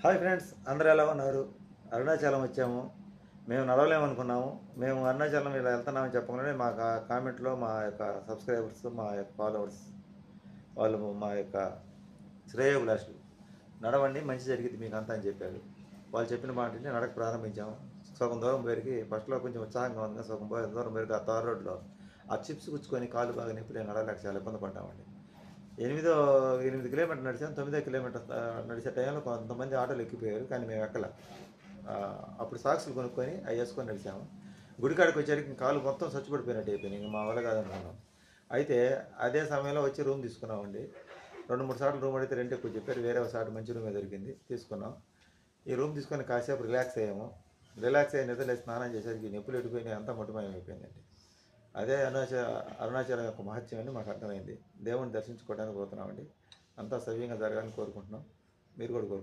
Hi friends, అందరూ ఎలా ఉన్నారు? అరుణాచలం వచ్చాము. మేము నడవలేమనుకున్నాము. మేము అరుణాచలం ఇలా వెళ్తున్నామని చెప్పగానే మా కామెంట్లో మా యొక్క సబ్స్క్రైబర్స్, మా యొక్క ఫాలోవర్స్ వాళ్ళు మా యొక్క శ్రేయోభిలాషులు నడవండి, మంచి జరిగింది మీకు అంతా అని చెప్పారు. వాళ్ళు చెప్పిన మాటని నడక ప్రారంభించాము. సగం దూరం పేరుకి ఫస్ట్లో కొంచెం ఉత్సాహంగా ఉంది. సగం దూరం పేరుకి ఆ తార్ రోడ్లో ఆ చిప్స్ గుచ్చుకొని కాలు బాగా నొప్పి నేను నడవలేక చాలా ఇబ్బంది పడ్డామండి. 8 కిలోమీటర్లు నడిచాను. 9వ కిలోమీటర్ నడిచే టైంలో కొంతమంది ఆటోలు ఎక్కిపోయారు, కానీ మేము ఎక్కల. అప్పుడు సాక్సులు కొనుక్కొని అవి వేసుకొని నడిచాము. గుడికాడికి వచ్చేసరికి కాలు మొత్తం చచ్చిపడిపోయినట్టు అయిపోయింది. ఇంక మా వల్ల కాదనుకున్నాం. అయితే అదే సమయంలో వచ్చి రూమ్ తీసుకున్నామండి. 2-3 సార్లు రూమ్ అడిగితే రెంట్ ఎక్కువ చెప్పారు. వేరే ఒకసారి మంచి రూమే దొరికింది, తీసుకున్నాం. ఈ రూమ్ తీసుకొని కాసేపు రిలాక్స్ అయ్యాము. రిలాక్స్ అయ్యి నిద్రలేసి స్నానం చేసేసరికి నొప్పులు ఎడిపోయినాయి, అంతా మటుమయం అయిపోయిందండి. అదే అరుణాచలం యొక్క మహత్యం అని మాకు అర్థమైంది. దేవుని దర్శించుకోవడానికి పోతున్నామండి. అంతా సవ్యంగా జరగాలని కోరుకుంటున్నాం. మీరు కూడా కోరుకుంటున్నాం.